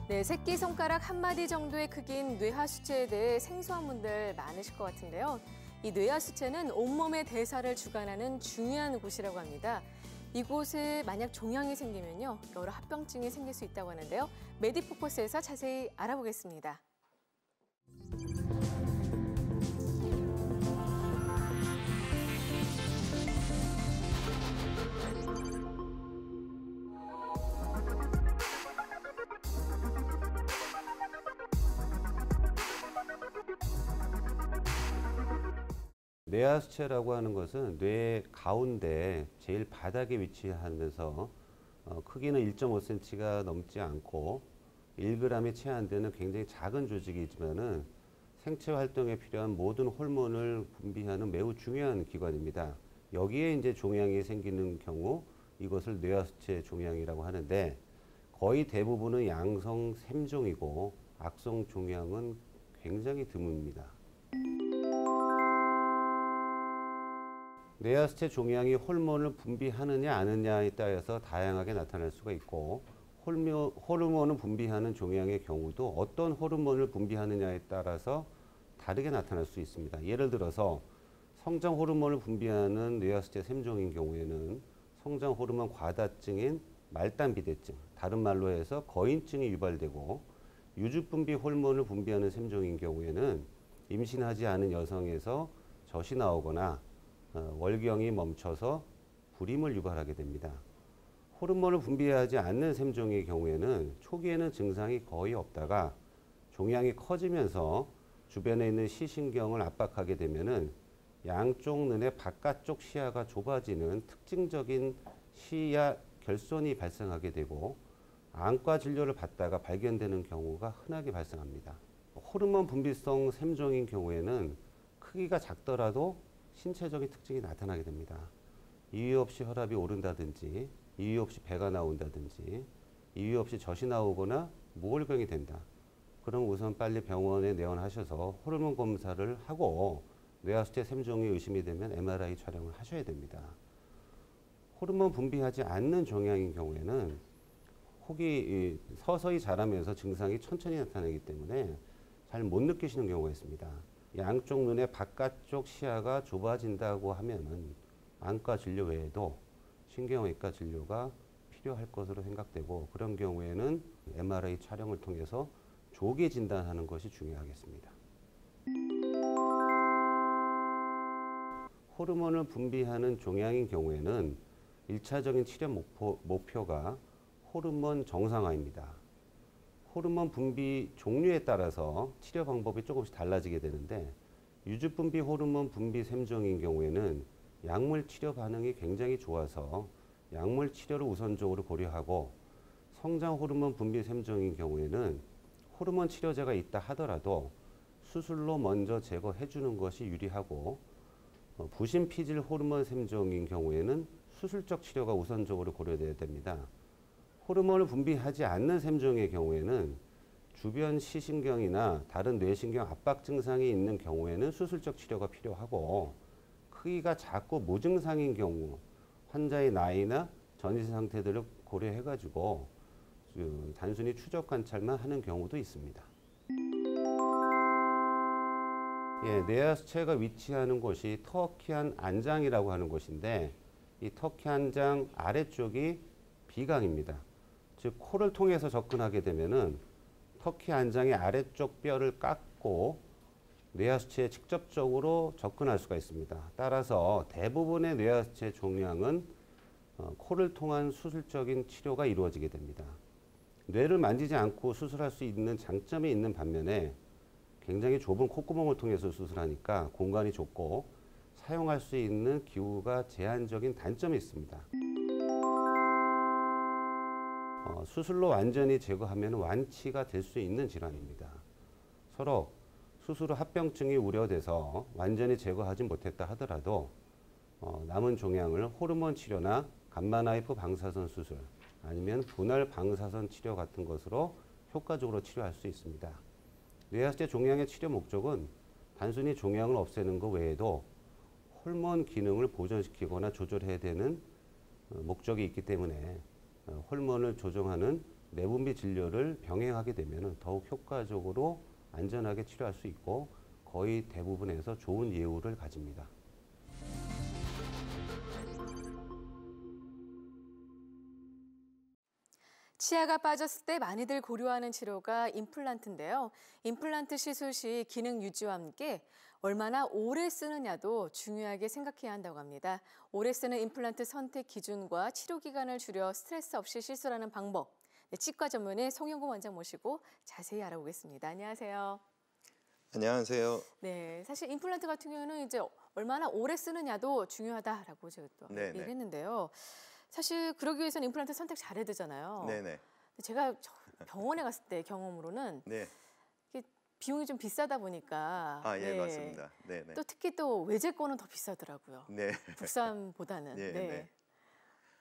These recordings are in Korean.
네, 새끼손가락 한 마디 정도의 크기인 뇌하수체에 대해 생소한 분들 많으실 것 같은데요. 이 뇌하수체는 온몸의 대사를 주관하는 중요한 곳이라고 합니다. 이곳에 만약 종양이 생기면요, 여러 합병증이 생길 수 있다고 하는데요. 메디포커스에서 자세히 알아보겠습니다. 뇌하수체라고 하는 것은 뇌 가운데 제일 바닥에 위치하면서 크기는 1.5cm가 넘지 않고 1g에 채 안 되는 굉장히 작은 조직이지만은 생체 활동에 필요한 모든 호르몬을 분비하는 매우 중요한 기관입니다. 여기에 이제 종양이 생기는 경우 이것을 뇌하수체 종양이라고 하는데, 거의 대부분은 양성 샘종이고 악성 종양은 굉장히 드뭅니다. 뇌하수체 종양이 호르몬을 분비하느냐 안 하느냐에 따라서 다양하게 나타날 수가 있고, 호르몬을 분비하는 종양의 경우도 어떤 호르몬을 분비하느냐에 따라서 다르게 나타날 수 있습니다. 예를 들어서 성장 호르몬을 분비하는 뇌하수체 샘종인 경우에는 성장 호르몬 과다증인 말단 비대증, 다른 말로 해서 거인증이 유발되고, 유주분비 호르몬을 분비하는 샘종인 경우에는 임신하지 않은 여성에서 젖이 나오거나 월경이 멈춰서 불임을 유발하게 됩니다. 호르몬을 분비하지 않는 샘종의 경우에는 초기에는 증상이 거의 없다가 종양이 커지면서 주변에 있는 시신경을 압박하게 되면은 양쪽 눈의 바깥쪽 시야가 좁아지는 특징적인 시야 결손이 발생하게 되고, 안과 진료를 받다가 발견되는 경우가 흔하게 발생합니다. 호르몬 분비성 샘종인 경우에는 크기가 작더라도 신체적인 특징이 나타나게 됩니다. 이유 없이 혈압이 오른다든지, 이유 없이 배가 나온다든지, 이유 없이 젖이 나오거나 무골경이 된다. 그럼 우선 빨리 병원에 내원하셔서 호르몬 검사를 하고 뇌하수체 샘종이 의심이 되면 MRI 촬영을 하셔야 됩니다. 호르몬 분비하지 않는 종양인 경우에는 혹이 서서히 자라면서 증상이 천천히 나타나기 때문에 잘 못 느끼시는 경우가 있습니다. 양쪽 눈의 바깥쪽 시야가 좁아진다고 하면은 안과 진료 외에도 신경외과 진료가 필요할 것으로 생각되고, 그런 경우에는 MRI 촬영을 통해서 조기 진단하는 것이 중요하겠습니다. 호르몬을 분비하는 종양인 경우에는 1차적인 치료 목표가 호르몬 정상화입니다. 호르몬 분비 종류에 따라서 치료 방법이 조금씩 달라지게 되는데, 유주분비 호르몬 분비 샘종인 경우에는 약물 치료 반응이 굉장히 좋아서 약물 치료를 우선적으로 고려하고, 성장 호르몬 분비 샘종인 경우에는 호르몬 치료제가 있다 하더라도 수술로 먼저 제거해 주는 것이 유리하고, 부신 피질 호르몬 샘종인 경우에는 수술적 치료가 우선적으로 고려돼야 됩니다. 호르몬을 분비하지 않는 샘종의 경우에는 주변 시신경이나 다른 뇌신경 압박 증상이 있는 경우에는 수술적 치료가 필요하고, 크기가 작고 무증상인 경우 환자의 나이나 전신 상태들을 고려해 가지고 단순히 추적 관찰만 하는 경우도 있습니다. 뇌하수체가 위치하는 곳이 터키안 안장이라고 하는 곳인데, 이 터키 안장 아래쪽이 비강입니다. 즉 코를 통해서 접근하게 되면은 터키 안장의 아래쪽 뼈를 깎고 뇌하수체에 직접적으로 접근할 수가 있습니다. 따라서 대부분의 뇌하수체 종양은 코를 통한 수술적인 치료가 이루어지게 됩니다. 뇌를 만지지 않고 수술할 수 있는 장점이 있는 반면에 굉장히 좁은 콧구멍을 통해서 수술하니까 공간이 좁고 사용할 수 있는 기구가 제한적인 단점이 있습니다. 수술로 완전히 제거하면 완치가 될 수 있는 질환입니다. 서로 수술 후 합병증이 우려돼서 완전히 제거하지 못했다 하더라도 남은 종양을 호르몬 치료나 감마나이프 방사선 수술, 아니면 분할 방사선 치료 같은 것으로 효과적으로 치료할 수 있습니다. 뇌하수체 종양의 치료 목적은 단순히 종양을 없애는 것 외에도 호르몬 기능을 보존시키거나 조절해야 되는 목적이 있기 때문에 호르몬을 조정하는 내분비 진료를 병행하게 되면 더욱 효과적으로 안전하게 치료할 수 있고 거의 대부분에서 좋은 예후를 가집니다. 치아가 빠졌을 때 많이들 고려하는 치료가 임플란트인데요. 임플란트 시술 시 기능 유지와 함께 얼마나 오래 쓰느냐도 중요하게 생각해야 한다고 합니다. 오래 쓰는 임플란트 선택 기준과 치료 기간을 줄여 스트레스 없이 시술하는 방법. 네, 치과 전문의 송영구 원장 모시고 자세히 알아보겠습니다. 안녕하세요. 안녕하세요. 네, 사실 임플란트 같은 경우는 이제 얼마나 오래 쓰느냐도 중요하다라고 제가 또 얘기를 했는데요. 사실 그러기 위해서는 임플란트 선택 잘해야 되잖아요. 네네. 제가 병원에 갔을 때 경험으로는 네. 이게 비용이 좀 비싸다 보니까 예, 맞습니다. 네네. 또 특히 또 외제 거는 더 비싸더라고요. 네. 국산보다는. 네, 네. 네.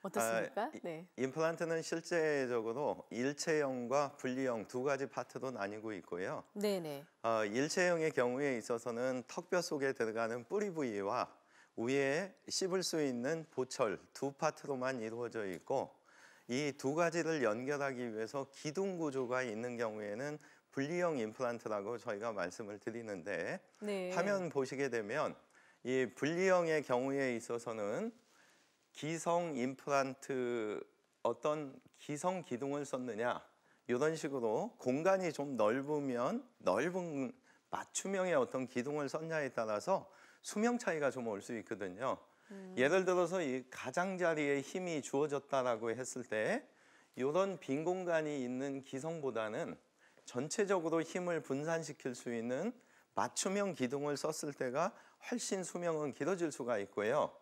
어떻습니까? 네. 임플란트는 실제적으로 일체형과 분리형 두 가지 파트로 나뉘고 있고요. 네네. 일체형의 경우에 있어서는 턱뼈 속에 들어가는 뿌리 부위와 위에 씹을 수 있는 보철 두 파트로만 이루어져 있고 이 두 가지를 연결하기 위해서 기둥 구조가 있는 경우에는 분리형 임플란트라고 저희가 말씀을 드리는데 네. 화면 보시게 되면 이 분리형의 경우에 있어서는 기성 임플란트 어떤 기성 기둥을 썼느냐 이런 식으로 공간이 좀 넓으면 넓은 맞춤형의 어떤 기둥을 썼냐에 따라서 수명 차이가 좀 올 수 있거든요. 예를 들어서 이 가장자리에 힘이 주어졌다라고 했을 때 이런 빈 공간이 있는 기성보다는 전체적으로 힘을 분산시킬 수 있는 맞춤형 기둥을 썼을 때가 훨씬 수명은 길어질 수가 있고요.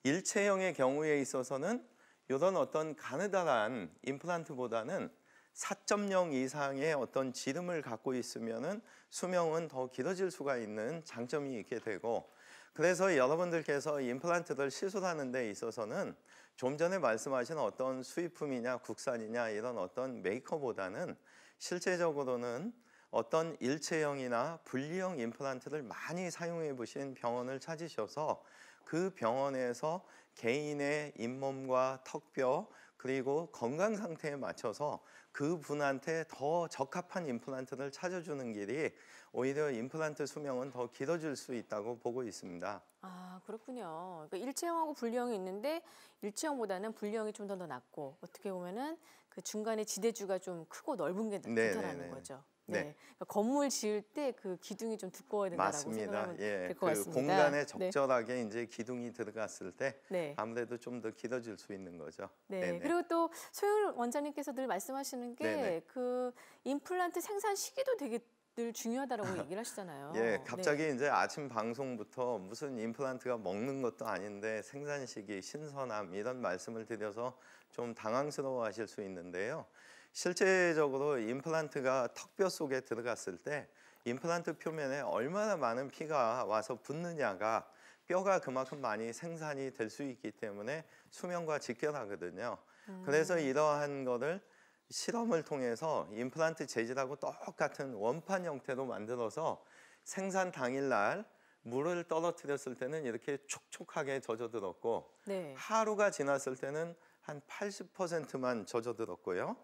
일체형의 경우에 있어서는 이런 어떤 가느다란 임플란트보다는 4.0 이상의 어떤 지름을 갖고 있으면은 수명은 더 길어질 수가 있는 장점이 있게 되고 그래서 여러분들께서 임플란트를 시술하는 데 있어서는 좀 전에 말씀하신 어떤 수입품이냐 국산이냐 이런 어떤 메이커보다는 실제적으로는 어떤 일체형이나 분리형 임플란트를 많이 사용해 보신 병원을 찾으셔서 그 병원에서 개인의 잇몸과 턱뼈 그리고 건강 상태에 맞춰서 그분한테 더 적합한 임플란트를 찾아주는 길이 오히려 임플란트 수명은 더 길어질 수 있다고 보고 있습니다. 아, 그렇군요. 그러니까 일체형하고 분리형이 있는데 일체형보다는 분리형이 좀 더 낫고 어떻게 보면은 그 중간에 지대주가 좀 크고 넓은 게 좋다라는 거죠. 네. 그러니까 건물 지을 때 그 기둥이 좀 두꺼워야 된다라고 생각하면 될 것 같습니다. 공간에 적절하게 이제 기둥이 들어갔을 때 네. 아무래도 좀 더 길어질 수 있는 거죠. 네. 네네. 그리고 또 소영 원장님께서 늘 말씀하시는 게 그 임플란트 생산 시기도 되게 늘 중요하다라고 얘기를 하시잖아요. 예, 갑자기 이제 아침 방송부터 무슨 임플란트가 먹는 것도 아닌데 생산 시기, 신선함 이런 말씀을 드려서 좀 당황스러워하실 수 있는데요. 실제적으로 임플란트가 턱뼈 속에 들어갔을 때 임플란트 표면에 얼마나 많은 피가 와서 붙느냐가 뼈가 그만큼 많이 생산이 될 수 있기 때문에 수명과 직결하거든요. 그래서 이러한 거를 실험을 통해서 임플란트 재질하고 똑같은 원판 형태로 만들어서 생산 당일날 물을 떨어뜨렸을 때는 이렇게 촉촉하게 젖어들었고 하루가 지났을 때는 한 80%만 젖어들었고요.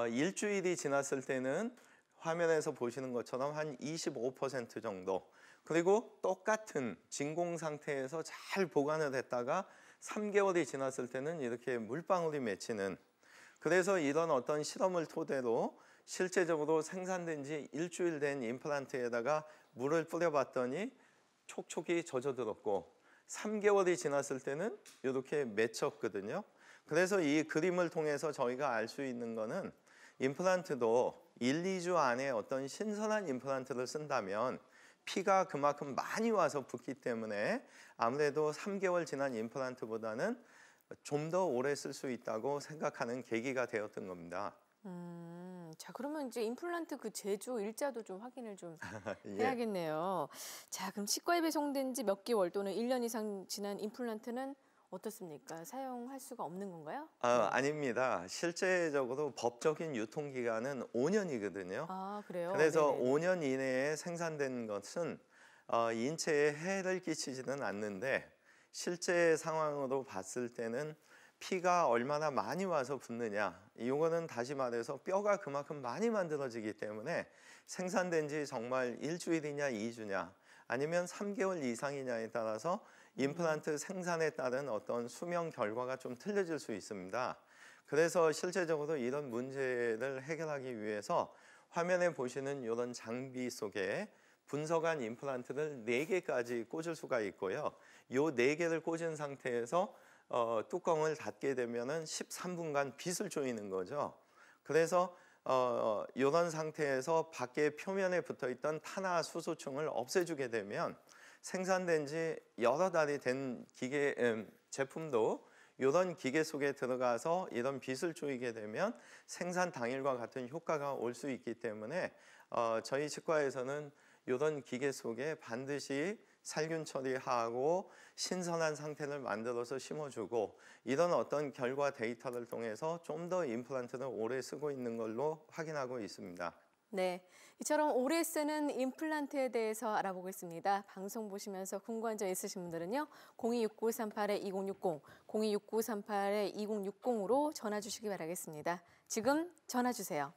일주일이 지났을 때는 화면에서 보시는 것처럼 한 25% 정도 그리고 똑같은 진공 상태에서 잘 보관을 했다가 3개월이 지났을 때는 이렇게 물방울이 맺히는 그래서 이런 어떤 실험을 토대로 실제적으로 생산된 지 일주일 된 임플란트에다가 물을 뿌려봤더니 촉촉이 젖어들었고 3개월이 지났을 때는 이렇게 맺혔거든요. 그래서 이 그림을 통해서 저희가 알 수 있는 거는 임플란트도 1, 2주 안에 어떤 신선한 임플란트를 쓴다면 피가 그만큼 많이 와서 붙기 때문에 아무래도 3개월 지난 임플란트보다는 좀 더 오래 쓸 수 있다고 생각하는 계기가 되었던 겁니다. 자, 그러면 이제 임플란트 그 제조 일자도 좀 확인을 좀 예. 해야겠네요. 자, 그럼 치과에 배송된 지 몇 개월 또는 1년 이상 지난 임플란트는 어떻습니까? 사용할 수가 없는 건가요? 아닙니다. 실제적으로 법적인 유통기간은 5년이거든요. 아, 그래요? 그래서 네네. 5년 이내에 생산된 것은 인체에 해를 끼치지는 않는데 실제 상황으로 봤을 때는 피가 얼마나 많이 와서 붙느냐, 이거는 다시 말해서 뼈가 그만큼 많이 만들어지기 때문에 생산된 지 정말 일주일이냐 2주냐 아니면 3개월 이상이냐에 따라서 임플란트 생산에 따른 어떤 수명 결과가 좀 틀려질 수 있습니다. 그래서 실제적으로 이런 문제를 해결하기 위해서 화면에 보시는 이런 장비 속에 분석한 임플란트를 4개까지 꽂을 수가 있고요. 이 4개를 꽂은 상태에서 뚜껑을 닫게 되면은 13분간 빛을 조이는 거죠. 그래서 이런 상태에서 밖에 표면에 붙어있던 탄화 수소층을 없애주게 되면 생산된 지 여러 달이 된 제품도 이런 기계 속에 들어가서 이런 빛을 조이게 되면 생산 당일과 같은 효과가 올 수 있기 때문에 저희 치과에서는 이런 기계 속에 반드시 살균 처리하고 신선한 상태를 만들어서 심어주고 이런 어떤 결과 데이터를 통해서 좀 더 임플란트를 오래 쓰고 있는 걸로 확인하고 있습니다. 네, 이처럼 오래 쓰는 임플란트에 대해서 알아보겠습니다. 방송 보시면서 궁금한 점 있으신 분들은요. 026938-2060, 026938-2060으로 전화 주시기 바라겠습니다. 지금 전화 주세요.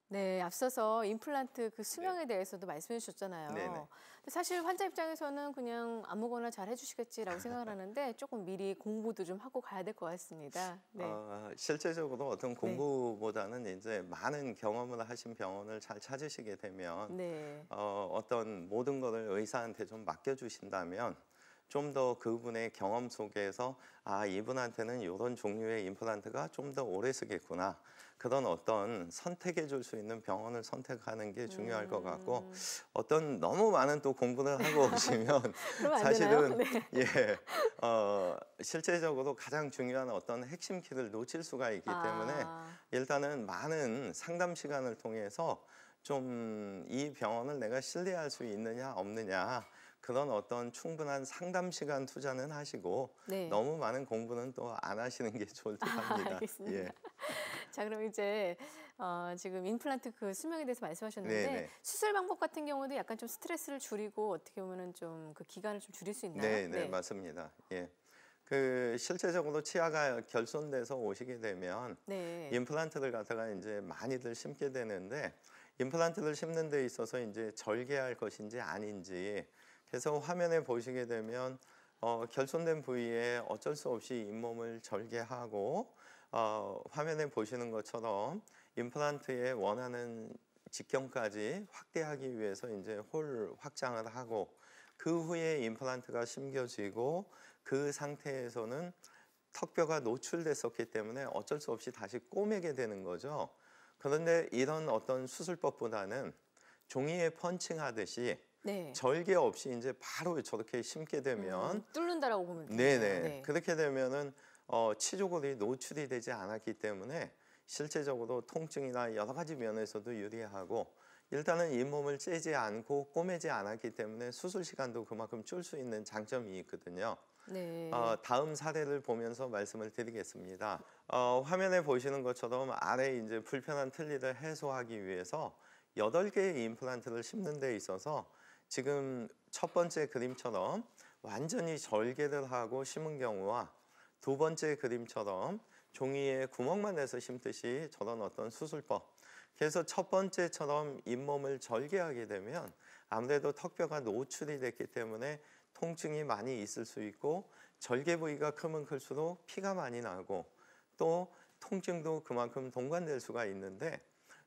네, 앞서서 임플란트 그 수명에 대해서도 말씀해 주셨잖아요. 네네. 근데 사실 환자 입장에서는 그냥 아무거나 잘 해주시겠지라고 생각을 하는데 조금 미리 공부도 좀 하고 가야 될 것 같습니다. 네. 실제적으로 어떤 공부보다는 이제 많은 경험을 하신 병원을 잘 찾으시게 되면 네. 어떤 모든 것을 의사한테 좀 맡겨주신다면 좀 더 그분의 경험 속에서 이분한테는 이런 종류의 임플란트가 좀 더 오래 쓰겠구나. 그런 어떤 선택해 줄 수 있는 병원을 선택하는 게 중요할 것 같고 어떤 너무 많은 또 공부를 하고 오시면 그러면 안 사실은 되나요? 네. 예, 실제적으로 가장 중요한 어떤 핵심 키를 놓칠 수가 있기 때문에 일단은 많은 상담 시간을 통해서 좀 이 병원을 내가 신뢰할 수 있느냐 없느냐 그런 어떤 충분한 상담 시간 투자는 하시고 네. 너무 많은 공부는 또 안 하시는 게 좋을 듯 합니다. 알겠습니다. 예. 자, 그럼 이제 지금 임플란트 그 수명에 대해서 말씀하셨는데 네네. 수술 방법 같은 경우도 약간 좀 스트레스를 줄이고 어떻게 보면은 좀 그 기간을 좀 줄일 수 있나요? 네, 맞습니다. 예. 그 실제적으로 치아가 결손돼서 오시게 되면 네. 임플란트를 갖다가 이제 많이들 심게 되는데 임플란트를 심는 데 있어서 이제 절개할 것인지 아닌지 그래서 화면에 보시게 되면 결손된 부위에 어쩔 수 없이 잇몸을 절개하고 화면에 보시는 것처럼 임플란트의 원하는 직경까지 확대하기 위해서 이제 홀 확장을 하고 그 후에 임플란트가 심겨지고 그 상태에서는 턱뼈가 노출됐었기 때문에 어쩔 수 없이 다시 꼬매게 되는 거죠. 그런데 이런 어떤 수술법보다는 종이에 펀칭하듯이 네. 절개 없이 이제 바로 저렇게 심게 되면 뚫는다라고 보면 되죠. 네네. 네. 그렇게 되면은 치조골이 노출이 되지 않았기 때문에 실제적으로 통증이나 여러 가지 면에서도 유리하고 일단은 잇몸을 째지 않고 꼬매지 않았기 때문에 수술 시간도 그만큼 줄 수 있는 장점이 있거든요. 네. 다음 사례를 보면서 말씀을 드리겠습니다. 화면에 보시는 것처럼 아래 이제 불편한 틀니를 해소하기 위해서 8개의 임플란트를 심는 데 있어서 지금 첫 번째 그림처럼 완전히 절개를 하고 심은 경우와 두 번째 그림처럼 종이에 구멍만 내서 심듯이 저런 어떤 수술법. 그래서 첫 번째처럼 잇몸을 절개하게 되면 아무래도 턱뼈가 노출이 됐기 때문에 통증이 많이 있을 수 있고 절개 부위가 크면 클수록 피가 많이 나고 또 통증도 그만큼 동반될 수가 있는데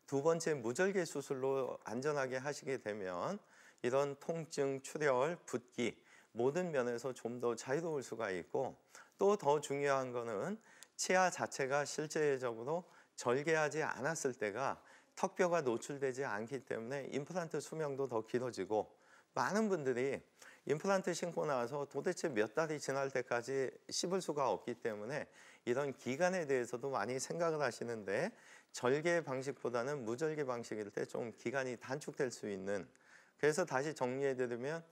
두 번째 무절개 수술로 안전하게 하시게 되면 이런 통증, 출혈, 붓기 모든 면에서 좀 더 자유로울 수가 있고 또 더 중요한 거는 치아 자체가 실제적으로 절개하지 않았을 때가 턱뼈가 노출되지 않기 때문에 임플란트 수명도 더 길어지고 많은 분들이 임플란트 신고 나서 도대체 몇 달이 지날 때까지 씹을 수가 없기 때문에 이런 기간에 대해서도 많이 생각을 하시는데 절개 방식보다는 무절개 방식일 때 좀 기간이 단축될 수 있는 그래서 다시 정리해 드리면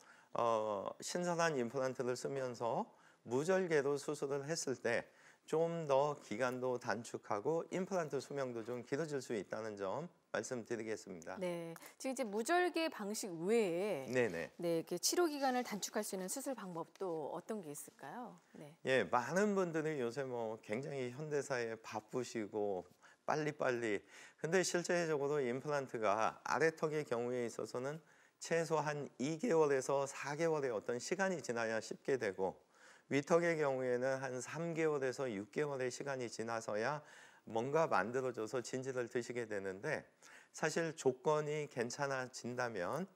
신선한 임플란트를 쓰면서 무절개로 수술을 했을 때 좀 더 기간도 단축하고 임플란트 수명도 좀 길어질 수 있다는 점 말씀드리겠습니다. 네, 지금 이제 무절개 방식 외에 네네. 네, 이렇게 치료 기간을 단축할 수 있는 수술 방법도 어떤 게 있을까요? 네. 예, 많은 분들이 요새 뭐 굉장히 현대사에 바쁘시고 빨리빨리. 근데 실제적으로 임플란트가 아래턱의 경우에 있어서는 최소한 2개월에서 4개월의 어떤 시간이 지나야 쉽게 되고 위턱의 경우에는 한 3개월에서 6개월의 시간이 지나서야 뭔가 만들어져서 진지를 드시게 되는데 사실 조건이 괜찮아진다면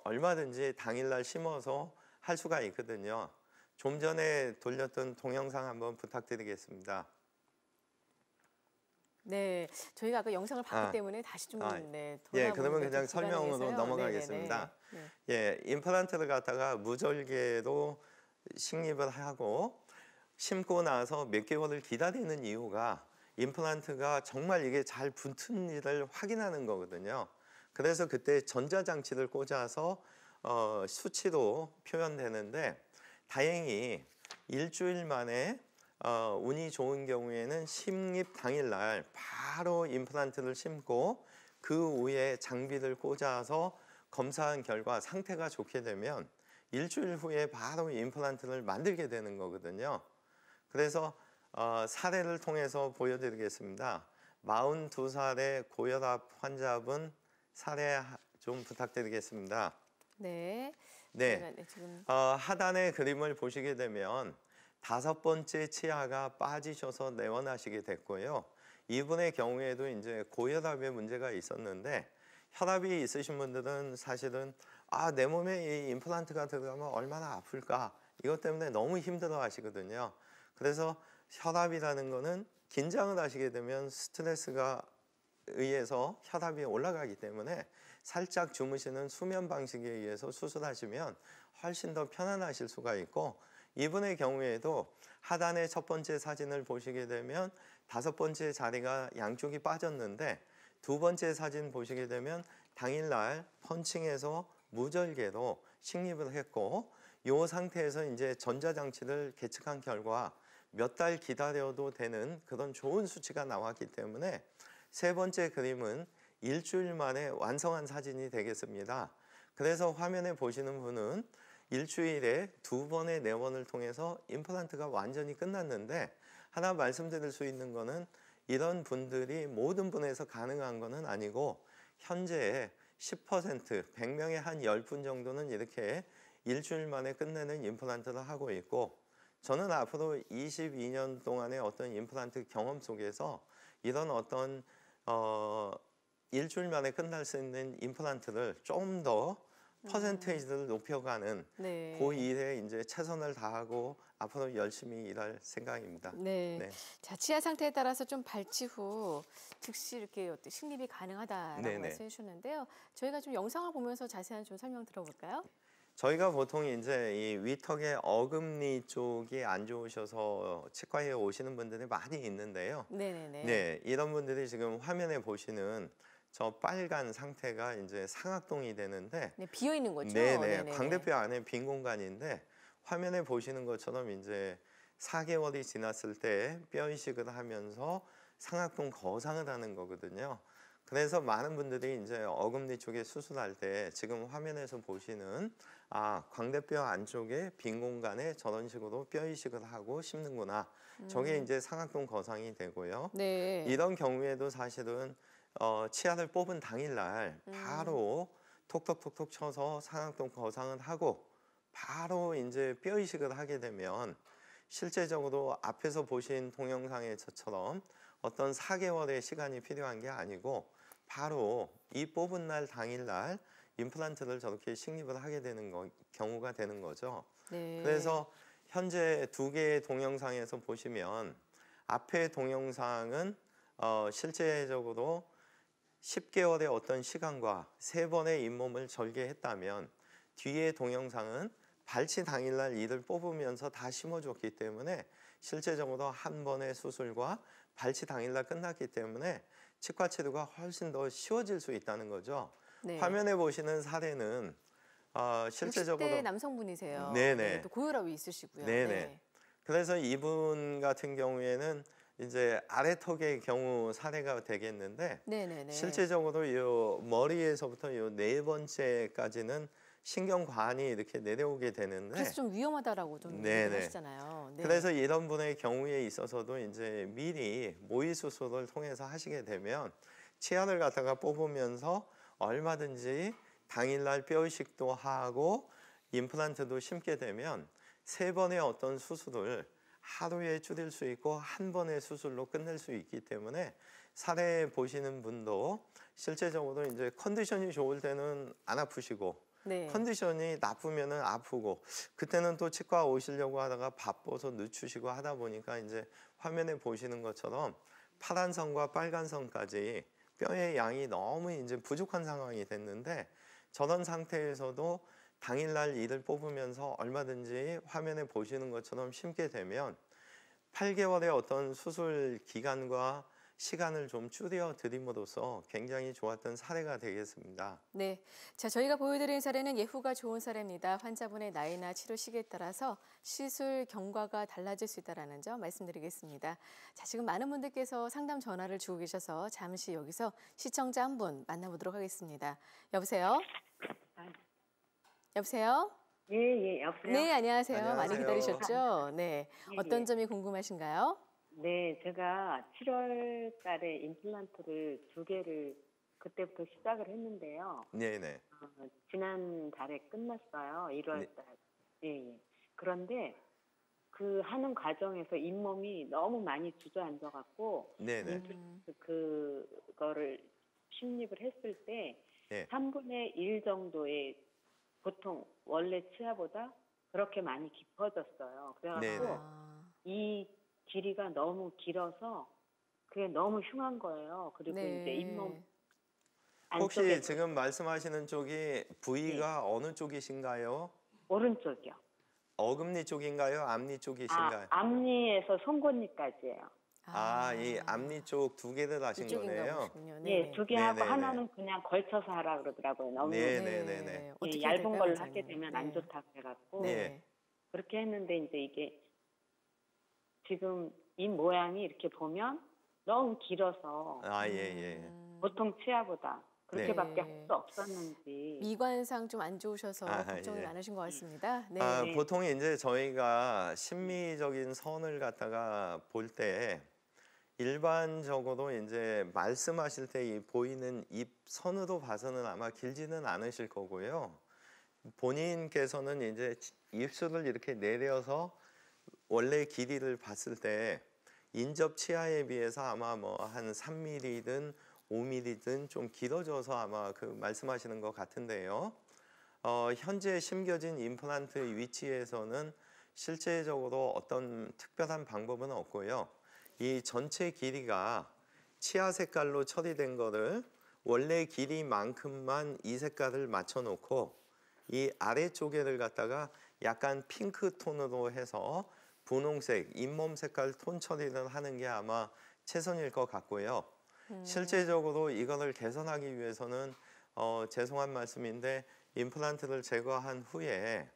얼마든지 당일날 심어서 할 수가 있거든요. 좀 전에 돌렸던 동영상 한번 부탁드리겠습니다. 네, 저희가 아까 영상을 봤기 때문에 다시 좀 네, 예, 그러면 돌아보는 그냥 게 설명으로 불가능해서요. 넘어가겠습니다. 네네네. 예, 임플란트를 갖다가 무절개로 식립을 하고 심고 나서 몇 개월을 기다리는 이유가 임플란트가 정말 이게 잘 붙은 일을 확인하는 거거든요. 그래서 그때 전자장치를 꽂아서 수치로 표현되는데 다행히 일주일 만에 운이 좋은 경우에는 식립 당일날 바로 임플란트를 심고 그 후에 장비를 꽂아서 검사한 결과 상태가 좋게 되면 일주일 후에 바로 임플란트를 만들게 되는 거거든요. 그래서 사례를 통해서 보여드리겠습니다. 42살의 고혈압 환자분 사례 좀 부탁드리겠습니다. 네. 네. 저희가 네, 지금 하단의 그림을 보시게 되면 5번째 치아가 빠지셔서 내원하시게 됐고요. 이분의 경우에도 이제 고혈압의 문제가 있었는데 혈압이 있으신 분들은 사실은 내 몸에 이 임플란트가 들어가면 얼마나 아플까 이것 때문에 너무 힘들어 하시거든요. 그래서 혈압이라는 거는 긴장을 하시게 되면 스트레스가 의해서 혈압이 올라가기 때문에 살짝 주무시는 수면 방식에 의해서 수술하시면 훨씬 더 편안하실 수가 있고 이분의 경우에도 하단의 첫 번째 사진을 보시게 되면 5번째 자리가 양쪽이 빠졌는데 2번째 사진 보시게 되면 당일날 펀칭해서 무절개로 식립을 했고 이 상태에서 이제 전자장치를 계측한 결과 몇 달 기다려도 되는 그런 좋은 수치가 나왔기 때문에 3번째 그림은 일주일 만에 완성한 사진이 되겠습니다. 그래서 화면에 보시는 분은 일주일에 2번의 내원을 통해서 임플란트가 완전히 끝났는데 하나 말씀드릴 수 있는 거는 이런 분들이 모든 분에서 가능한 거는 아니고 현재 10%, 100명에 한 10분 정도는 이렇게 일주일 만에 끝내는 임플란트를 하고 있고 저는 앞으로 22년 동안의 어떤 임플란트 경험 속에서 이런 어떤 일주일 만에 끝날 수 있는 임플란트를 좀 더 퍼센테이지를 높여가는 네. 그 일에 이제 최선을 다하고 앞으로 열심히 일할 생각입니다. 네. 네. 자, 치아 상태에 따라서 좀 발치 후 즉시 이렇게 어떤 식립이 가능하다라고 네네. 말씀해 주셨는데요. 저희가 좀 영상을 보면서 자세한 좀 설명 들어볼까요? 저희가 보통 이제 이 위턱의 어금니 쪽이 안 좋으셔서 치과에 오시는 분들이 많이 있는데요. 네네네. 네, 이런 분들이 지금 화면에 보시는 저 빨간 상태가 이제 상악동이 되는데 네, 비어 있는 거죠? 네네. 네네네. 광대뼈 안에 빈 공간인데 화면에 보시는 것처럼 이제 4개월이 지났을 때 뼈 이식을 하면서 상악동 거상을 하는 거거든요. 그래서 많은 분들이 이제 어금니 쪽에 수술할 때 지금 화면에서 보시는 광대뼈 안쪽에 빈 공간에 저런 식으로 뼈 이식을 하고 심는구나. 저게 이제 상악동 거상이 되고요. 네. 이런 경우에도 사실은 치아를 뽑은 당일날 바로 톡톡톡톡 쳐서 상악동 거상을 하고 바로 이제 뼈 이식을 하게 되면 실제적으로 앞에서 보신 동영상에서처럼 어떤 4개월의 시간이 필요한 게 아니고 바로 이 뽑은 날 당일날 임플란트를 저렇게 식립을 하게 되는 경우가 되는 거죠. 네. 그래서 현재 2개의 동영상에서 보시면 앞의 동영상은 실제적으로 10개월의 어떤 시간과 3번의 잇몸을 절개했다면 뒤의 동영상은 발치 당일날 이를 뽑으면서 다 심어줬기 때문에 실제적으로 한 번의 수술과 발치 당일날 끝났기 때문에 치과 치료가 훨씬 더 쉬워질 수 있다는 거죠. 네. 화면에 보시는 사례는 실제적으로 60대 남성분이세요. 네네. 네, 또 고혈압이 있으시고요. 네네. 네. 그래서 이분 같은 경우에는 이제 아래턱의 경우 사례가 되겠는데 네네네. 실제적으로 이 머리에서부터 이 네 번째까지는 신경관이 이렇게 내려오게 되는데 그래서 좀 위험하다라고 좀 네네. 얘기를 하시잖아요. 네. 그래서 이런 분의 경우에 있어서도 이제 미리 모의 수술을 통해서 하시게 되면 치아를 갖다가 뽑으면서 얼마든지 당일날 뼈 이식도 하고 임플란트도 심게 되면 3번의 어떤 수술을 하루에 줄일 수 있고 한 번의 수술로 끝낼 수 있기 때문에 사례 보시는 분도 실제적으로 이제 컨디션이 좋을 때는 안 아프시고 네. 컨디션이 나쁘면은 아프고 그때는 또 치과 오시려고 하다가 바빠서 늦추시고 하다 보니까 이제 화면에 보시는 것처럼 파란 선과 빨간 선까지 뼈의 양이 너무 이제 부족한 상황이 됐는데 저런 상태에서도 당일날 이를 뽑으면서 얼마든지 화면에 보시는 것처럼 심게 되면 8개월의 어떤 수술 기간과 시간을 좀 줄여 드림으로써 굉장히 좋았던 사례가 되겠습니다. 네. 자, 저희가 보여드린 사례는 예후가 좋은 사례입니다. 환자분의 나이나 치료 시기에 따라서 시술 경과가 달라질 수 있다는 점 말씀드리겠습니다. 자, 지금 많은 분들께서 상담 전화를 주고 계셔서 잠시 여기서 시청자 한 분 만나보도록 하겠습니다. 여보세요? 여보세요? 예, 여보세요? 네, 안녕하세요. 많이 안녕하세요. 기다리셨죠? 네. 예, 어떤 예. 점이 궁금하신가요? 네, 제가 7월 달에 임플란트를 2개를 그때부터 시작을 했는데요. 네네. 지난 달에 끝났어요. 1월 네. 달. 예, 예. 그런데 그 하는 과정에서 잇몸이 너무 많이 주저앉아갖고 네네. 임플란트 그거를 식립을 했을 때 예. 3분의 1 정도의 보통 원래 치아보다 그렇게 많이 깊어졌어요. 그래갖고 네네. 이 길이가 너무 길어서 그게 너무 흉한 거예요. 그리고 네. 이제 잇몸 혹시 안쪽에 지금 말씀하시는 쪽이 부위가 어느 쪽이신가요? 오른쪽이요. 어금니 쪽인가요? 앞니 쪽이신가요? 앞니에서 송곳니까지예요. 이 앞니 쪽 2개를 하신 이쪽인가 거네요. 보시군요. 예, 2개 하고 네네네. 하나는 그냥 걸쳐서 하라 그러더라고요. 너무 네네네네. 어떻게 얇은 될까요, 걸로 원장님? 하게 되면 안 네. 좋다 그래갖고 네. 그렇게 했는데 이제 이게 지금 이 모양이 이렇게 보면 너무 길어서 예. 보통 치아보다 그렇게밖에 네. 할 수 없었는지. 미관상 좀 안 좋으셔서 걱정이 예. 많으신 것 같습니다. 네. 보통 이제 저희가 심미적인 선을 갖다가 볼 때 일반적으로 이제 말씀하실 때 이 보이는 입 선으로 봐서는 아마 길지는 않으실 거고요. 본인께서는 이제 입술을 이렇게 내려서 원래 길이를 봤을 때 인접 치아에 비해서 아마 뭐 한 3mm든 5mm든 좀 길어져서 아마 그 말씀하시는 것 같은데요. 현재 심겨진 임플란트 위치에서는 실제적으로 어떤 특별한 방법은 없고요. 이 전체 길이가 치아 색깔로 처리된 거를 원래 길이만큼만 이 색깔을 맞춰 놓고 이 아래쪽에를 갖다가 약간 핑크 톤으로 해서 분홍색, 잇몸 색깔 톤 처리를 하는 게 아마 최선일 것 같고요. 실제적으로 이거를 개선하기 위해서는 죄송한 말씀인데 임플란트를 제거한 후에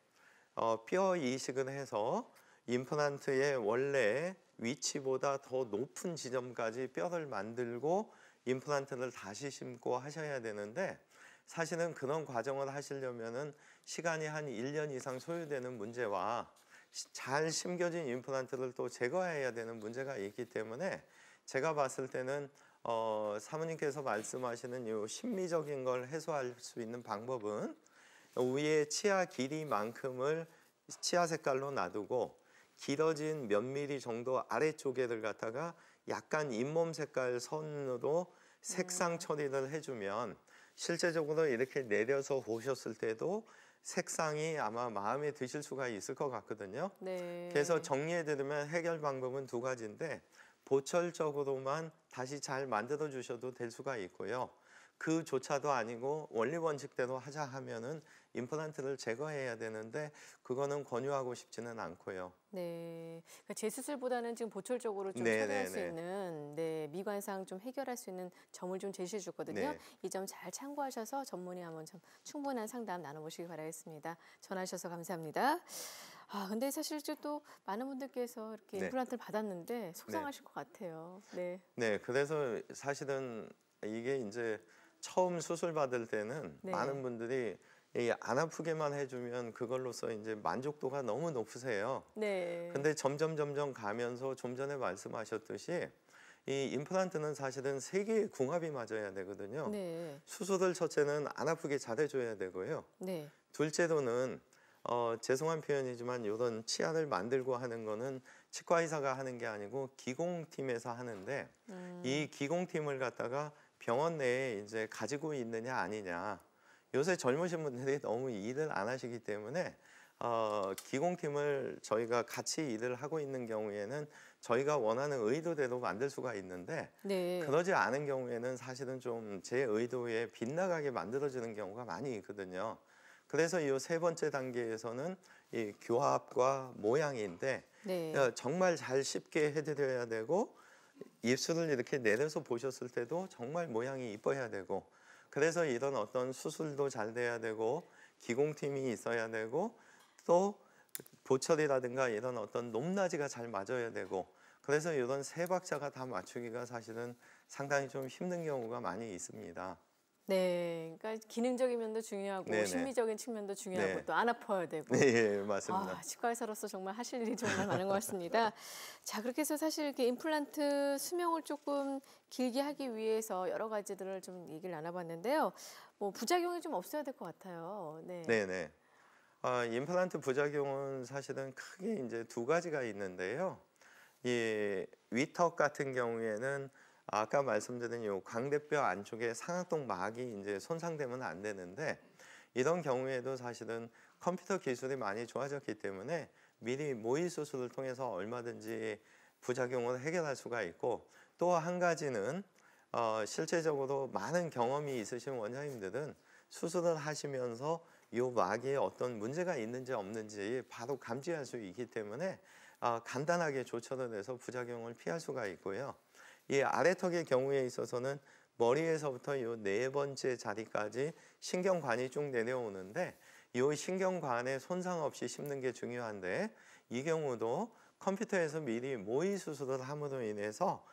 뼈 이식을 해서 임플란트의 원래 위치보다 더 높은 지점까지 뼈를 만들고 임플란트를 다시 심고 하셔야 되는데 사실은 그런 과정을 하시려면은 시간이 한 1년 이상 소요되는 문제와 잘 심겨진 임플란트를 또 제거해야 되는 문제가 있기 때문에 제가 봤을 때는 사모님께서 말씀하시는 이 심미적인 걸 해소할 수 있는 방법은 위에 치아 길이만큼을 치아 색깔로 놔두고 길어진 몇 미리 정도 아래쪽에를 갖다가 약간 잇몸 색깔 선으로 색상 처리를 해주면 실제적으로 이렇게 내려서 보셨을 때도 색상이 아마 마음에 드실 수가 있을 것 같거든요. 네. 그래서 정리해드리면 해결 방법은 2가지인데 보철적으로만 다시 잘 만들어 주셔도 될 수가 있고요. 그조차도 아니고 원리 원칙대로 하자 하면은 임플란트를 제거해야 되는데 그거는 권유하고 싶지는 않고요. 네. 그러니까 재수술보다는 지금 보철적으로 좀 네, 처리할 네, 수 네. 있는 미관상 좀 해결할 수 있는 점을 좀 제시해 줬거든요. 네. 이 점 잘 참고하셔서 전문의 한번 좀 충분한 상담 나눠보시기 바라겠습니다. 전화 주셔서 감사합니다. 근데 사실 또 많은 분들께서 이렇게 네. 임플란트를 받았는데 속상하실 것 같아요. 네. 네, 그래서 사실은 이게 이제 처음 수술 받을 때는 네. 많은 분들이 이 안 아프게만 해주면 그걸로써 이제 만족도가 너무 높으세요. 네. 근데 점점 가면서 좀 전에 말씀하셨듯이 이 임플란트는 사실은 세 개의 궁합이 맞아야 되거든요. 네. 수술을 첫째는 안 아프게 잘해줘야 되고요. 네. 둘째로는 죄송한 표현이지만 이런 치아를 만들고 하는 거는 치과 의사가 하는 게 아니고 기공팀에서 하는데 이 기공팀을 갖다가 병원 내에 이제 가지고 있느냐 아니냐. 요새 젊으신 분들이 너무 일을 안 하시기 때문에 기공팀을 저희가 같이 일을 하고 있는 경우에는 저희가 원하는 의도대로 만들 수가 있는데 네. 그러지 않은 경우에는 사실은 좀 제 의도에 빗나가게 만들어지는 경우가 많이 있거든요. 그래서 이 세 번째 단계에서는 이 교합과 모양인데 네. 정말 잘 쉽게 해드려야 되고 입술을 이렇게 내려서 보셨을 때도 정말 모양이 이뻐야 되고 그래서 이런 어떤 수술도 잘 돼야 되고 기공팀이 있어야 되고 또 보철이라든가 이런 어떤 높낮이가 잘 맞아야 되고 그래서 이런 세 박자가 다 맞추기가 사실은 상당히 좀 힘든 경우가 많이 있습니다. 네. 그러니까 기능적인 면도 중요하고 네네. 심리적인 측면도 중요하고 네. 또 안 아파야 되고. 네, 예, 맞습니다. 치과 의사로서 정말 하실 일이 정말 많은 것 같습니다. 자, 그렇게 해서 사실 이렇게 임플란트 수명을 조금 길게 하기 위해서 여러 가지들을 좀 얘기를 나눠봤는데요. 뭐 부작용이 좀 없어야 될 것 같아요. 네. 네네. 임플란트 부작용은 사실은 크게 이제 두 가지가 있는데요. 이 위턱 같은 경우에는 아까 말씀드린 요 광대뼈 안쪽에 상악동 막이 이제 손상되면 안 되는데 이런 경우에도 사실은 컴퓨터 기술이 많이 좋아졌기 때문에 미리 모의 수술을 통해서 얼마든지 부작용을 해결할 수가 있고 또 한 가지는 실제적으로 많은 경험이 있으신 원장님들은 수술을 하시면서 이 막에 어떤 문제가 있는지 없는지 바로 감지할 수 있기 때문에 간단하게 조처를 해서 부작용을 피할 수가 있고요. 이 아래턱의 경우에 있어서는 머리에서부터 이 네 번째 자리까지 신경관이 쭉 내려오는데 이 신경관에 손상 없이 심는 게 중요한데 이 경우도 컴퓨터에서 미리 모의 수술을 함으로 인해서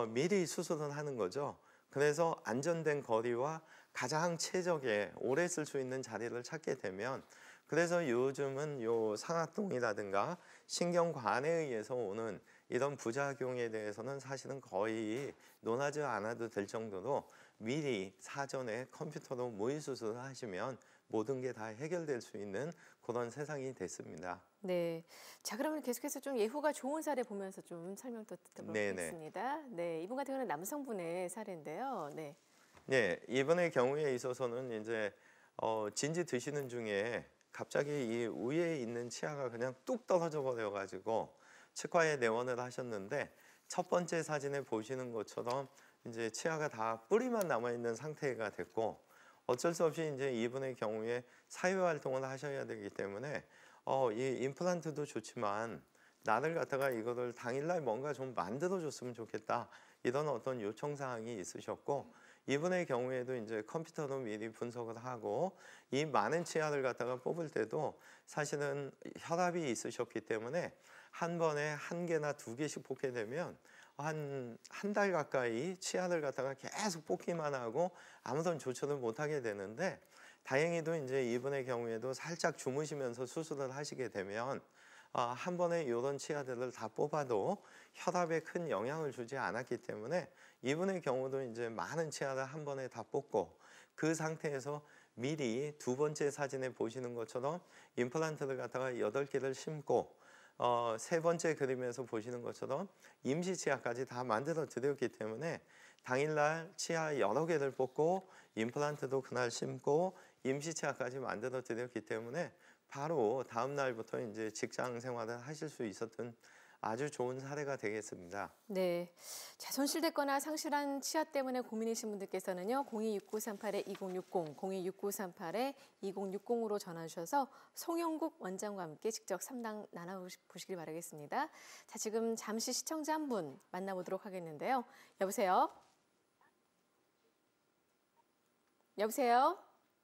미리 수술을 하는 거죠. 그래서 안전된 거리와 가장 최적의 오래 쓸 수 있는 자리를 찾게 되면 그래서 요즘은 요 상악동이라든가 신경관에 의해서 오는 이런 부작용에 대해서는 사실은 거의 논하지 않아도 될 정도로 미리 사전에 컴퓨터로 모의 수술을 하시면 모든 게 다 해결될 수 있는 그런 세상이 됐습니다. 네. 자, 그러면 계속해서 좀 예후가 좋은 사례 보면서 좀 설명 또 듣도록 네네. 하겠습니다. 네. 이분 같은 경우는 남성분의 사례인데요. 네. 네, 이번의 경우에 있어서는 이제 진지 드시는 중에 갑자기 이 위에 있는 치아가 그냥 뚝 떨어져 버려가지고 치과에 내원을 하셨는데 첫 번째 사진에 보시는 것처럼 이제 치아가 다 뿌리만 남아 있는 상태가 됐고 어쩔 수 없이 이제 이분의 경우에 사회 활동을 하셔야 되기 때문에 이 임플란트도 좋지만 나를 갖다가 이거를 당일날 뭔가 좀 만들어줬으면 좋겠다 이런 어떤 요청 사항이 있으셨고 이분의 경우에도 이제 컴퓨터로 미리 분석을 하고 이 많은 치아를 갖다가 뽑을 때도 사실은 혈압이 있으셨기 때문에 한 번에 한 개나 두 개씩 뽑게 되면 한 달 가까이 치아를 갖다가 계속 뽑기만 하고 아무런 조처를 못 하게 되는데 다행히도 이제 이분의 경우에도 살짝 주무시면서 수술을 하시게 되면 한 번에 이런 치아들을 다 뽑아도 혈압에 큰 영향을 주지 않았기 때문에 이분의 경우도 이제 많은 치아를 한 번에 다 뽑고 그 상태에서 미리 두 번째 사진에 보시는 것처럼 임플란트를 갖다가 8개를 심고 세 번째 그림에서 보시는 것처럼 임시 치아까지 다 만들어 드렸기 때문에 당일날 치아 여러 개를 뽑고 임플란트도 그날 심고 임시 치아까지 만들어 드렸기 때문에 바로 다음 날부터 이제 직장 생활을 하실 수 있었던 아주 좋은 사례가 되겠습니다. 네. 자, 손실됐거나 상실한 치아 때문에 고민이신 분들께서는요. 026938-2060, 026938-2060으로 전화 주셔서 송영국 원장과 함께 직접 상담 나눠보시길 바라겠습니다. 자, 지금 잠시 시청자 한 분 만나보도록 하겠는데요. 여보세요? 여보세요?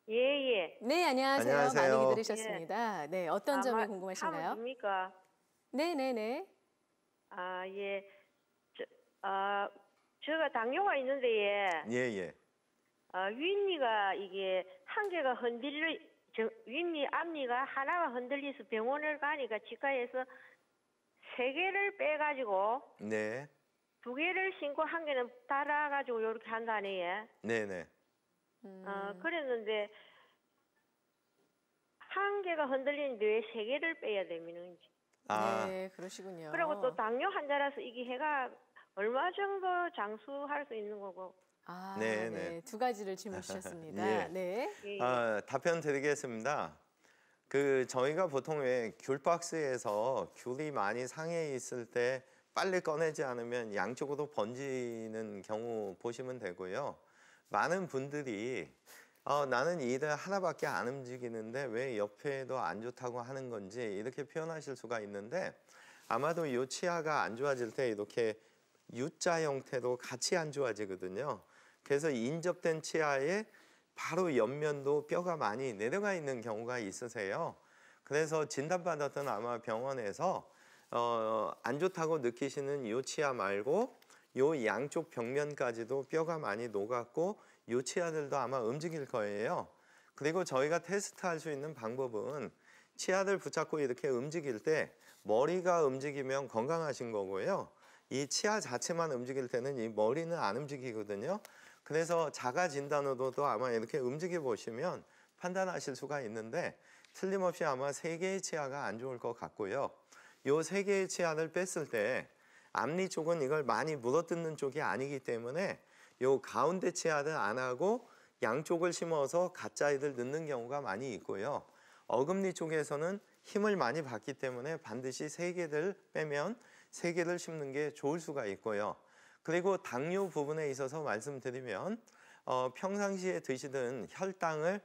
예. 네, 안녕하세요. 안녕하세요. 많이 기다리셨습니다. 네, 어떤 점이 궁금하신가요? 사무입니까? 네네네. 아, 예. 제가 당뇨가 있는데, 예. 윗니가 이게 한 개가 윗니 앞니가 하나가 흔들려서 병원을 가니까 치과에서 3개를 빼가지고 네. 2개를 신고 1개는 달아가지고 이렇게 한다네. 네네. 그랬는데 1개가 흔들리는데 왜 3개를 빼야 되는지. 네, 그러시군요. 그리고 또 당뇨 환자라서 이게 해가 얼마 정도 장수할 수 있는 거고. 네. 2가지를 질문 주셨습니다. 예. 네. 답변 드리겠습니다. 저희가 보통 왜 귤박스에서 귤이 많이 상해 있을 때 빨리 꺼내지 않으면 양쪽으로 번지는 경우 보시면 되고요. 많은 분들이 나는 이를 하나밖에 안 움직이는데 왜 옆에도 안 좋다고 하는 건지 이렇게 표현하실 수가 있는데 아마도 이 치아가 안 좋아질 때 이렇게 U자 형태로 같이 안 좋아지거든요. 그래서 인접된 치아에 바로 옆면도 뼈가 많이 내려가 있는 경우가 있으세요. 그래서 진단받았던 아마 병원에서 안 좋다고 느끼시는 이 치아 말고 이 양쪽 벽면까지도 뼈가 많이 녹았고 이 치아들도 아마 움직일 거예요. 그리고 저희가 테스트할 수 있는 방법은 치아를 붙잡고 이렇게 움직일 때 머리가 움직이면 건강하신 거고요. 이 치아 자체만 움직일 때는 이 머리는 안 움직이거든요. 그래서 자가 진단으로도 아마 이렇게 움직여 보시면 판단하실 수가 있는데 틀림없이 아마 3개의 치아가 안 좋을 것 같고요. 이 3개의 치아를 뺐을 때 앞니 쪽은 이걸 많이 물어뜯는 쪽이 아니기 때문에 요 가운데 치아를 안 하고 양쪽을 심어서 가짜이를 넣는 경우가 많이 있고요. 어금니 쪽에서는 힘을 많이 받기 때문에 반드시 3개를 빼면 3개를 심는 게 좋을 수가 있고요. 그리고 당뇨 부분에 있어서 말씀드리면 평상시에 드시던 혈당을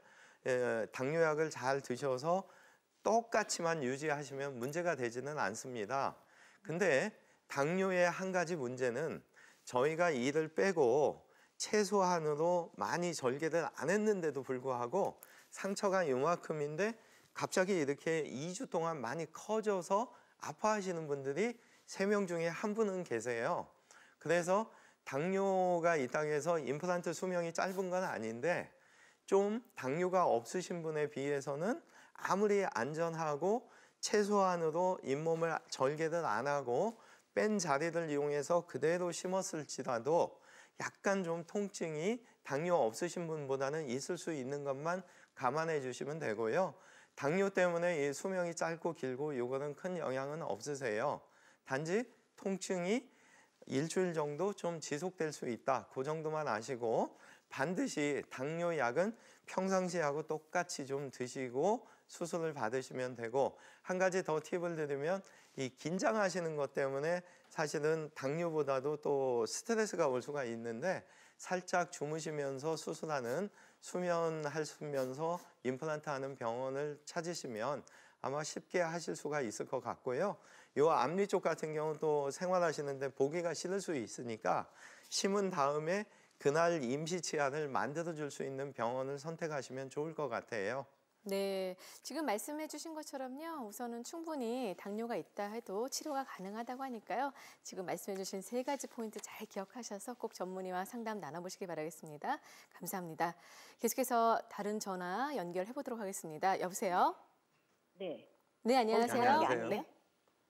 당뇨약을 잘 드셔서 똑같이만 유지하시면 문제가 되지는 않습니다. 근데 당뇨의 한 가지 문제는 저희가 이를 빼고 최소한으로 많이 절개를 안 했는데도 불구하고 상처가 요만큼인데 갑자기 이렇게 2주 동안 많이 커져서 아파하시는 분들이 3명 중에 1분은 계세요. 그래서 당뇨가 있다고 해서 임플란트 수명이 짧은 건 아닌데 좀 당뇨가 없으신 분에 비해서는 아무리 안전하고 최소한으로 잇몸을 절개를 안 하고 뺀 자리를 이용해서 그대로 심었을지라도 약간 좀 통증이 당뇨 없으신 분보다는 있을 수 있는 것만 감안해 주시면 되고요. 당뇨 때문에 이 수명이 짧고 길고 이거는 큰 영향은 없으세요. 단지 통증이 일주일 정도 좀 지속될 수 있다. 그 정도만 아시고 반드시 당뇨약은 평상시하고 똑같이 좀 드시고 수술을 받으시면 되고 한 가지 더 팁을 드리면 이 긴장하시는 것 때문에 사실은 당뇨보다도 또 스트레스가 올 수가 있는데 살짝 주무시면서 수술하는 수면하시면서 임플란트 하는 병원을 찾으시면 아마 쉽게 하실 수가 있을 것 같고요. 요 앞니 쪽 같은 경우는 또 생활하시는데 보기가 싫을 수 있으니까 심은 다음에 그날 임시 치아를 만들어 줄 수 있는 병원을 선택하시면 좋을 것 같아요. 네, 지금 말씀해 주신 것처럼요. 우선은 충분히 당뇨가 있다 해도 치료가 가능하다고 하니까요. 지금 말씀해 주신 3가지 포인트 잘 기억하셔서 꼭 전문의와 상담 나눠보시기 바라겠습니다. 감사합니다. 계속해서 다른 전화 연결해 보도록 하겠습니다. 여보세요? 네. 네, 안녕하세요. 안녕하세요.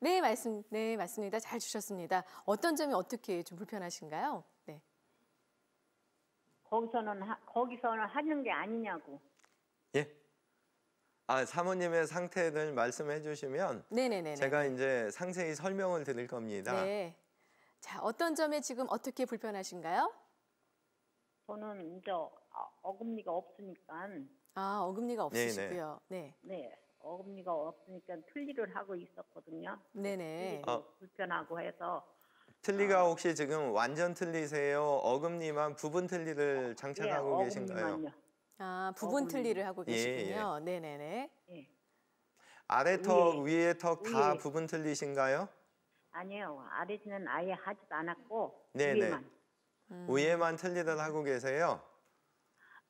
네, 맞습니다. 잘 주셨습니다. 어떤 점이 어떻게 좀 불편하신가요? 네. 거기서는 하는 게 아니냐고. 예. 사모님의 상태를 말씀해 주시면 네네네. 제가 이제 상세히 설명을 드릴 겁니다. 네. 자, 어떤 점에 지금 어떻게 불편하신가요? 저는 이제 어금니가 없으니까 어금니가 없으시고요. 네. 네 어금니가 없으니까 틀니를 하고 있었거든요. 네네. 틀니도 불편하고 해서 틀니가 혹시 지금 완전 틀니세요? 어금니만 부분 틀니를 장착하고 예, 계신가요? 어금니만요. 아, 부분 어금니. 틀니를 하고 예, 계시군요. 네네네. 예. 아래 턱, 위에, 위에 턱 다 위에. 부분 틀니신가요? 아니요, 아래는 아예 하지도 않았고 네네. 위에만. 위에만 틀니를 하고 계세요?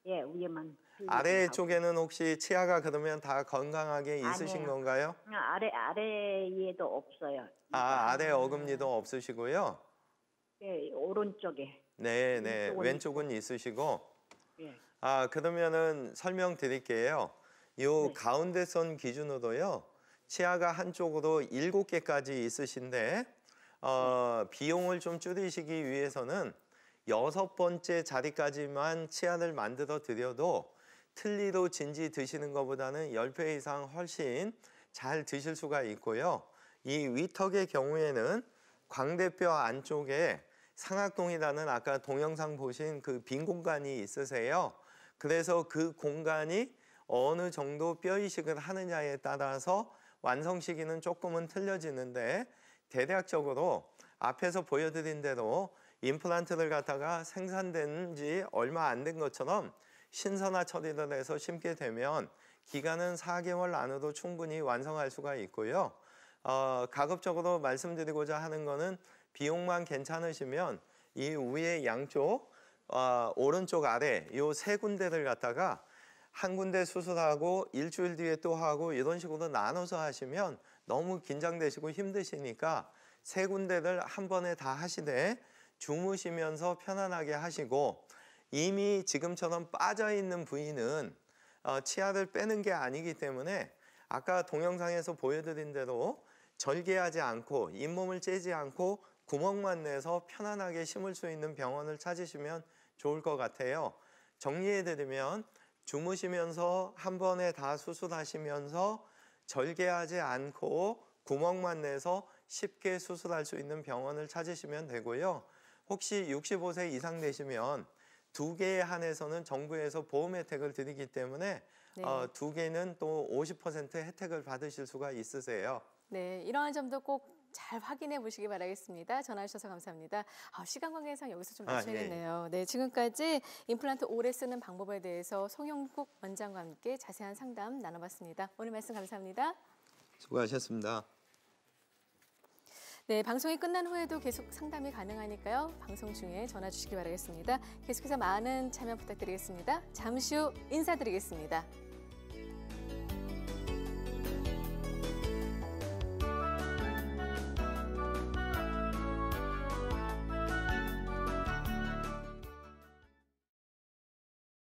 예, 위에만. 틀니를 아래쪽에는 혹시 치아가 그러면 다 건강하게 있으신 아니에요. 건가요? 하고. 아래에도 없어요. 아, 아래 어금니도 없으시고요. 예, 오른쪽에. 네네, 왼쪽은 왼쪽은 있으시고. 예. 아, 그러면은 설명드릴게요. 요 네. 가운데 선 기준으로요. 치아가 한쪽으로 7개까지 있으신데 비용을 좀 줄이시기 위해서는 6번째 자리까지만 치아를 만들어 드려도 틀니로 진지 드시는 것보다는 10배 이상 훨씬 잘 드실 수가 있고요. 이 위턱의 경우에는 광대뼈 안쪽에 상악동이라는 아까 동영상 보신 그 빈 공간이 있으세요. 그래서 그 공간이 어느 정도 뼈 이식을 하느냐에 따라서 완성 시기는 조금은 틀려지는데 대략적으로 앞에서 보여드린 대로 임플란트를 갖다가 생산된 지 얼마 안 된 것처럼 신선화 처리를 해서 심게 되면 기간은 4개월 안으로 충분히 완성할 수가 있고요. 가급적으로 말씀드리고자 하는 거는 비용만 괜찮으시면 이 위에 양쪽 오른쪽 아래 요 3군데를 갖다가 한 군데 수술하고 일주일 뒤에 또 하고 이런 식으로 나눠서 하시면 너무 긴장되시고 힘드시니까 3군데를 한 번에 다 하시되 주무시면서 편안하게 하시고 이미 지금처럼 빠져있는 부위는 치아를 빼는 게 아니기 때문에 아까 동영상에서 보여드린 대로 절개하지 않고 잇몸을 째지 않고 구멍만 내서 편안하게 심을 수 있는 병원을 찾으시면 좋을 것 같아요. 정리해드리면 주무시면서 한 번에 다 수술하시면서 절개하지 않고 구멍만 내서 쉽게 수술할 수 있는 병원을 찾으시면 되고요. 혹시 65세 이상 되시면 2개에 한해서는 정부에서 보험 혜택을 드리기 때문에 네. 2개는 또 50% 혜택을 받으실 수가 있으세요. 네, 이러한 점도 꼭 잘 확인해 보시기 바라겠습니다. 전화 주셔서 감사합니다. 시간 관계상 여기서 좀 마쳐야겠네요. 네, 지금까지 임플란트 오래 쓰는 방법에 대해서 송영국 원장과 함께 자세한 상담 나눠봤습니다. 오늘 말씀 감사합니다. 수고하셨습니다. 네, 방송이 끝난 후에도 계속 상담이 가능하니까요. 방송 중에 전화 주시기 바라겠습니다. 계속해서 많은 참여 부탁드리겠습니다. 잠시 후 인사드리겠습니다.